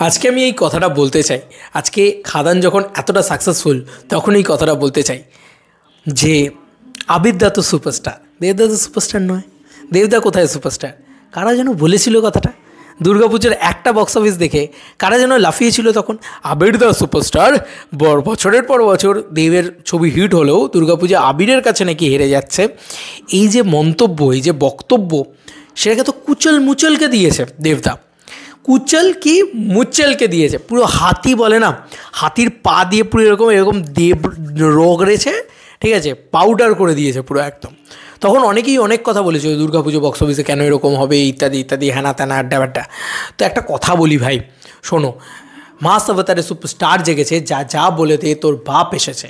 আজকে আমি এই কথাটা বলতে চাই। আজকে খাদান যখন এতটা সাকসেসফুল তখন এই কথাটা বলতে চাই যে আবিরদা তো সুপারস্টার, দেবদা তো সুপারস্টার নয়। দেবদা কোথায় সুপারস্টার? কারা যেন বলেছিল কথাটা দুর্গাপুজোর একটা বক্স অফিস দেখে, কারা যেন লাফিয়েছিল তখন, আবিরদা সুপারস্টার। বছরের পর বছর দেবের ছবি হিট হলেও দুর্গাপূজা আবিরের কাছে নাকি হেরে যাচ্ছে। এই যে মন্তব্য, এই যে বক্তব্য, সেটাকে তো কুচল মুচলকে দিয়েছে দেবদা। কুচল কি মুচলকে দিয়েছে, পুরো হাতি বলে না, হাতির পা দিয়ে পুরো এরকম এরকম দেব রগড়েছে, ঠিক আছে, পাউডার করে দিয়েছে পুরো একদম। তখন অনেকেই অনেক কথা বলেছে দুর্গাপুজো বক্স অফিসে কেন এরকম হবে ইত্যাদি ইত্যাদি, হ্যানা ত্যানা আড্ডা বাড্ডা। তো একটা কথা বলি ভাই, শোনো, মাস অবতারে সুপারস্টার জেগেছে, যা যা বলে দে তোর বাপ এসেছে,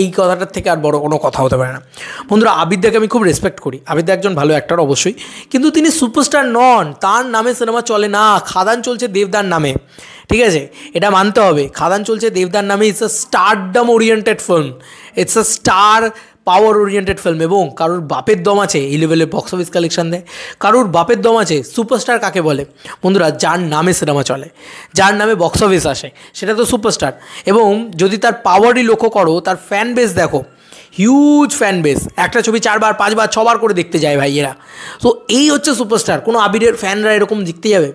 এই কথাটার থেকে আর বড় কোনো কথা হতে পারে না। বন্ধুরা, আবিরদাকে আমি খুব রেসপেক্ট করি, আবিরদা একজন ভালো অ্যাক্টর অবশ্যই, কিন্তু তিনি সুপারস্টার নন। তার নামে সিনেমা চলে না। খাদান চলছে দেবদার নামে, ঠিক আছে, এটা মানতে হবে। খাদান চলছে দেবদার নামে। It's a stardom oriented film, it's a star power oriented film. এবং কারোর বাপের দম আছে এই লেভেলের বক্স অফিস কালেকশন দেয়, কারোর বাপের দম আছে। সুপারস্টার কাকে বলে বন্ধুরা? যার নামে সিনেমা চলে, যার নামে বক্স অফিস আসে, সেটা তো সুপারস্টার। এবং যদি তার পাওয়ারই লক্ষ্য করো, তার ফ্যান বেস দেখো, হিউজ ফ্যান বেস। একটা ছবি 4 বার 5 বার 6 বার করে দেখতে যায় ভাই এরা। তো এই হচ্ছে সুপারস্টার। কোনো আবিরের ফ্যানরা এরকম দেখতে যাবে?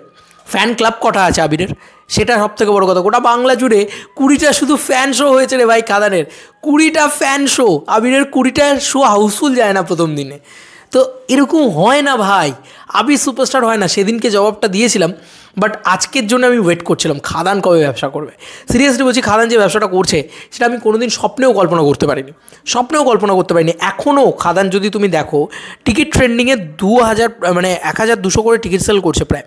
ফ্যান ক্লাব কটা আছে আবিরের, সেটা সব থেকে বড়ো কথা। গোটা বাংলা জুড়ে 20টা শুধু ফ্যান শো হয়েছে রে ভাই খাদানের, 20টা ফ্যান শো। আবিরের 20টা শো হাউসফুল যায় না প্রথম দিনে। তো এরকম হয় না ভাই, আবির সুপারস্টার হয় না। সেদিনকে জবাবটা দিয়েছিলাম, বাট আজকের জন্য আমি ওয়েট করছিলাম খাদান কবে ব্যবসা করবে। সিরিয়াসলি বলছি, খাদান যে ব্যবসাটা করছে সেটা আমি কোনোদিন স্বপ্নেও কল্পনা করতে পারিনি, স্বপ্নেও কল্পনা করতে পারিনি। এখনও খাদান যদি তুমি দেখো, টিকিট ট্রেন্ডিংয়ে 2000 মানে 1200 করে টিকিট সেল করছে প্রায়,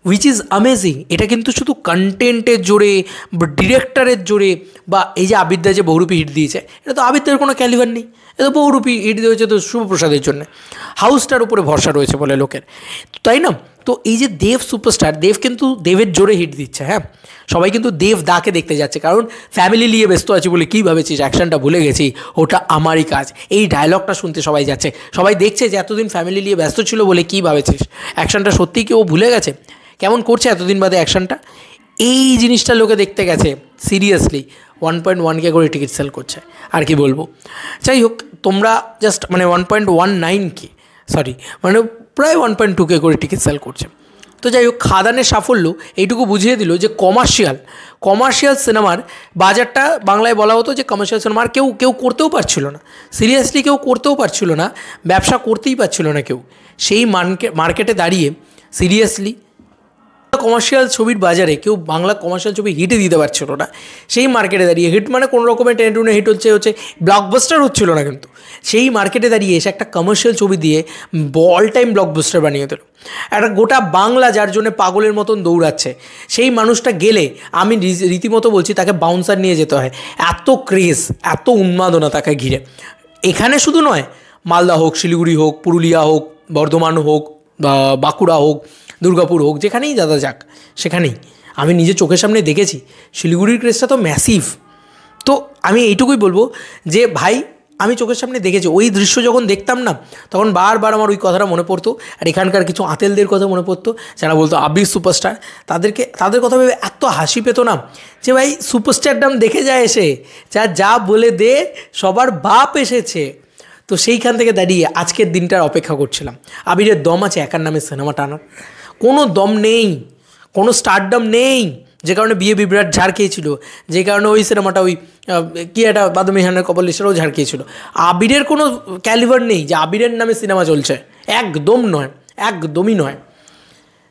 উইচ ইজ অ্যামেজিং। এটা কিন্তু শুধু কন্টেন্টের জোরে বা ডিরেক্টরের জোরে, বা এই যে আবিরদা যে বহুরূপী হিট দিয়েছে, এটা তো আবিরদার কোনো ক্যালিভার নেই, এটা তো বহুরূপী হিট দিয়েছে তো শুভপ্রসাদের জন্য। হাউসটার উপরে ভরসা রয়েছে বলে লোকের, তাই না? তো এই যে দেব সুপারস্টার, দেব কিন্তু দেবের জোরে হিট দিচ্ছে। হ্যাঁ, সবাই কিন্তু দেব দাকে দেখতে যাচ্ছে, কারণ ফ্যামিলি নিয়ে ব্যস্ত আছি বলে কী ভাবেছিস অ্যাকশনটা ভুলে গেছি, ওটা আমারই কাজ। এই ডায়লগটা শুনতে সবাই যাচ্ছে, সবাই দেখছে যে এতদিন ফ্যামিলি নিয়ে ব্যস্ত ছিল বলে কী ভাবেছিস অ্যাকশনটা সত্যিই কি ও ভুলে গেছে, কেমন করছে এতদিন বাদে অ্যাকশনটা। এই জিনিসটা লোকে দেখতে গেছে। সিরিয়াসলি 1.1K করে টিকিট সেল করছে, আর কি বলবো। যাই হোক, তোমরা জাস্ট মানে 1.19K, সরি, মানে প্রায় 1.2K করে টিকিট সেল করছে। তো যাই হোক, খাদানের সাফল্য এইটুকু বুঝিয়ে দিল যে কমার্শিয়াল সিনেমার বাজারটা, বাংলায় বলা হতো যে কমার্শিয়াল সিনেমার কেউ করতেও পারছিল না। সিরিয়াসলি কেউ করতেও পারছিল না, ব্যবসা করতেই পারছিল না কেউ। সেই মার্কেটে দাঁড়িয়ে সিরিয়াসলি কমার্শিয়াল ছবির বাজারে কেউ বাংলা কমার্শিয়াল ছবি হিটই দিতে পারছিল না। সেই মার্কেটে দাঁড়িয়ে, হিট মানে কোনো রকমের টেনে টুনে হিট হচ্ছে ব্লকবাস্টার হচ্ছিল না, কিন্তু সেই মার্কেটে দাঁড়িয়ে এসে একটা কমার্শিয়াল ছবি দিয়ে অল টাইম ব্লকবাস্টার বানিয়ে দিল। একটা গোটা বাংলা যার জন্য পাগলের মতন দৌড়াচ্ছে, সেই মানুষটা গেলে আমি রীতিমতো বলছি তাকে বাউন্সার নিয়ে যেতে হয়। এত ক্রেজ, এত উন্মাদনা তাকে ঘিরে। এখানে শুধু নয়, মালদা হোক, শিলিগুড়ি হোক, পুরুলিয়া হোক, বর্ধমান হোক, বাঁকুড়া হোক, দুর্গাপুর হোক, যেখানেই দাদা যাক, সেখানেই আমি নিজে চোখের সামনে দেখেছি শিলিগুড়ির ক্রেজটা তো ম্যাসিভ। তো আমি এইটুকুই বলবো যে ভাই, আমি চোখের সামনে দেখেছি। ওই দৃশ্য যখন দেখতাম না, তখন বারবার আমার ওই কথাটা মনে পড়তো। আর এখানকার কিছু আতেলদের কথা মনে পড়তো, যারা বলতো আবির সুপারস্টার। তাদের কথা ভেবে এত হাসি পেতো না যে ভাই, সুপারস্টারডাম দেখে যায় এসে, যা বলে দে সবার বাপ এসেছে। তো সেইখান থেকে দাঁড়িয়ে আজকের দিনটার অপেক্ষা করছিলাম। আবিরের দম আছে একার নামে সিনেমা টানার? কোনো দম নেই, কোনো স্টারডম নেই। যে কারণে বিয়ে বিভ্রাট ঝাড় খেয়েছিল, যে কারণে ওই সিনেমাটা ওই কি একটা বাদমি হানের কপাল লিস্টারও ঝাড় খেয়েছিল। আবিরের কোনো ক্যালিভার নেই যে আবিরের নামে সিনেমা চলছে, একদম নয়, একদমই নয়,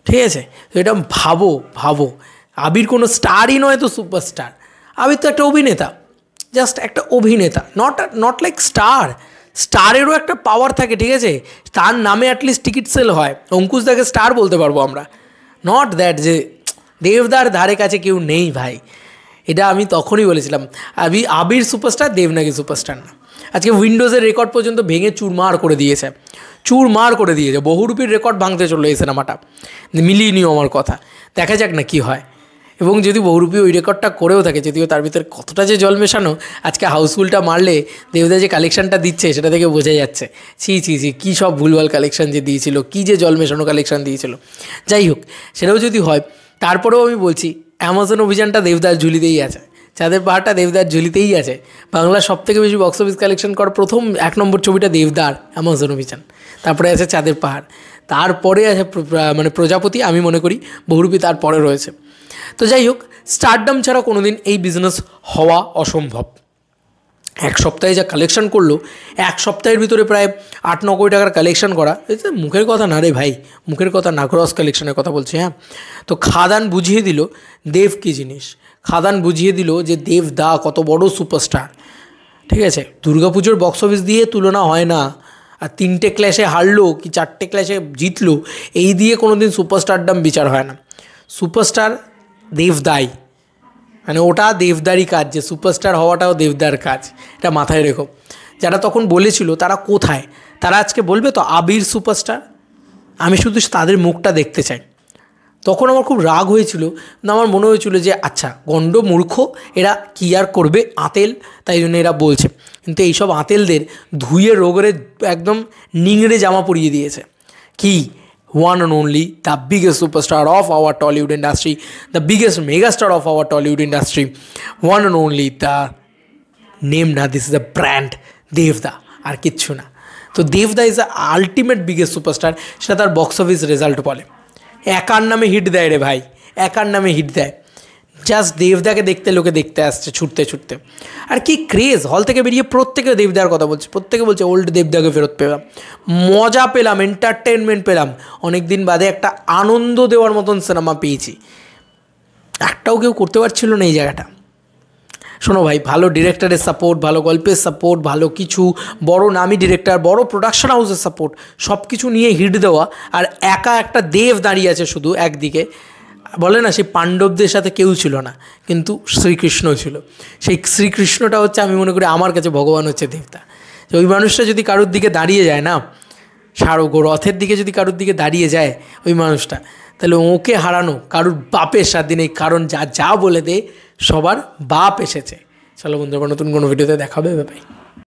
ঠিক আছে? তো এটা ভাবো, আবির কোনো স্টারই নয় তো সুপারস্টার। আবির তো একটা অভিনেতা, জাস্ট একটা অভিনেতা, নট লাইক স্টারেরও একটা পাওয়ার থাকে, ঠিক আছে? তার নামে অ্যাটলিস্ট টিকিট সেল হয়, অঙ্কুশদাকে স্টার বলতে পারবো আমরা। নট দ্যাট যে দেবদার ধারে কাছে কেউ নেই ভাই। এটা আমি তখনই বলেছিলাম, আবির সুপারস্টার, দেব নাকি সুপারস্টার না। আজকে উইন্ডোজের রেকর্ড পর্যন্ত ভেঙে চুরমার করে দিয়েছে, বহুরূপীর রেকর্ড ভাঙতে চললো এই সিনেমাটা। মিলিয়ে নিও আমার কথা, দেখা যাক না কি হয়। এবং যদি বহুরূপী ওই রেকর্ডটা করেও থাকে, যদিও তার ভিতরে কতটা যে জল মেশানো, আজকে হাউসফুলটা মারলে দেবদা যে কালেকশানটা দিচ্ছে সেটা থেকে বোঝা যাচ্ছে। ছি কী সব ভুলভাল কালেকশান যে দিয়েছিল, কী যে জল মেশানো কালেকশান দিয়েছিল। যাই হোক, সেটাও যদি হয় তারপরেও আমি বলছি অ্যামাজন অভিযানটা দেবদার ঝুলিতেই আছে, চাঁদের পাহাড়টা দেবদার ঝুলিতেই আছে। বাংলার সবথেকে বেশি বক্স অফিস কালেকশন করা প্রথম 1 নম্বর ছবিটা দেবদার, অ্যামাজন অভিযান, তারপরে আছে চাঁদের পাহাড়, তারপরে আছে মানে প্রজাপতি। আমি মনে করি বহুরূপী তারপরে রয়েছে। তো যাই হোক, স্টারডাম ছাড়া কোনো দিন এই বিজনেস হওয়া অসম্ভব। 1 সপ্তাহে যা কালেকশন করলো, 1 সপ্তাহের ভিতরে প্রায় 8-9 কোটি টাকার কালেকশন করা, এটা মুখের কথা না রে ভাই, মুখের কথা না, গ্রস কালেকশনের কথা বলছি। হ্যাঁ, তো খাদান বুঝিয়ে দিল দেব কী জিনিস, খাদান বুঝিয়ে দিল যে দেবদা কত বড় সুপারস্টার। ঠিক আছে, দুর্গাপুজোর বক্স অফিস দিয়ে তুলনা হয় না। আর 3টে ক্ল্যাশে হারলো কি 4টে ক্ল্যাশে জিতলো, এই দিয়ে কোনো দিন সুপারস্টারডাম বিচার হয় না। সুপারস্টার দেবদাই, মানে ওটা দেবদারই কাজ, যে সুপারস্টার হওয়াটাও দেবদার কাজ, এটা মাথায় রেখো। যারা তখন বলেছিল তারা কোথায়, তারা আজকে বলবে তো আবির সুপারস্টার। আমি শুধু তাদের মুখটা দেখতে চাই। তখন আমার খুব রাগ হয়েছিল, আমার মনে হয়েছিল যে আচ্ছা গণ্ড মূর্খ, এরা কী আর করবে, আঁতেল, তাই জন্য এরা বলছে। কিন্তু এইসব আঁতেলদের ধুয়ে রোগরে একদম নিংড়ে জামা পরিয়ে দিয়েছে। কি one and only the biggest superstar of our Tollywood industry, the biggest megastar of our Tollywood industry, one and only the name na, this is a brand, Devda, আর কিচ্ছু না। তো দেবদা is the ultimate biggest superstar, সেটা তার box office result বলে। একার নামে hit দেয় রে ভাই, একার নামে হিট দেয়। জাস্ট দেবদাকে দেখতে লোকে দেখতে আসছে ছুটতে ছুটতে। আর কি ক্রেজ, হল থেকে বেরিয়ে প্রত্যেকে দেবদার কথা বলছে, প্রত্যেকে বলছে ওল্ড দেবদাকে ফেরত পেলাম, মজা পেলাম, এন্টারটেনমেন্ট পেলাম, অনেক দিন বাদে একটা আনন্দ দেওয়ার মতন সিনেমা পেয়েছি। একটাও কেউ করতে পারছিল না এই জায়গাটা। শোনো ভাই, ভালো ডিরেক্টরের সাপোর্ট, ভালো গল্পের সাপোর্ট, ভালো কিছু বড় নামি ডিরেক্টর, বড় প্রোডাকশন হাউসের সাপোর্ট, সব কিছু নিয়ে হিট দেওয়া, আর একা একটা দেব দাঁড়িয়ে আছে শুধু একদিকে। বলে না সেই পাণ্ডবদের সাথে কেউ ছিল না, কিন্তু শ্রীকৃষ্ণ ছিল। সেই শ্রীকৃষ্ণটা হচ্ছে, আমি মনে করি আমার কাছে ভগবান হচ্ছে দেবতা। ওই মানুষটা যদি কারোর দিকে দাঁড়িয়ে যায় না, সারো রথের দিকে যদি কারোর দিকে দাঁড়িয়ে যায় ওই মানুষটা, তাহলে ওকে হারানো কারোর বাপের স্বাধীন নেই। কারণ যা যা বলে দে, সবার বাপ এসেছে। চলো বন্ধুরা, নতুন কোনো ভিডিওতে দেখা হবে, বাই।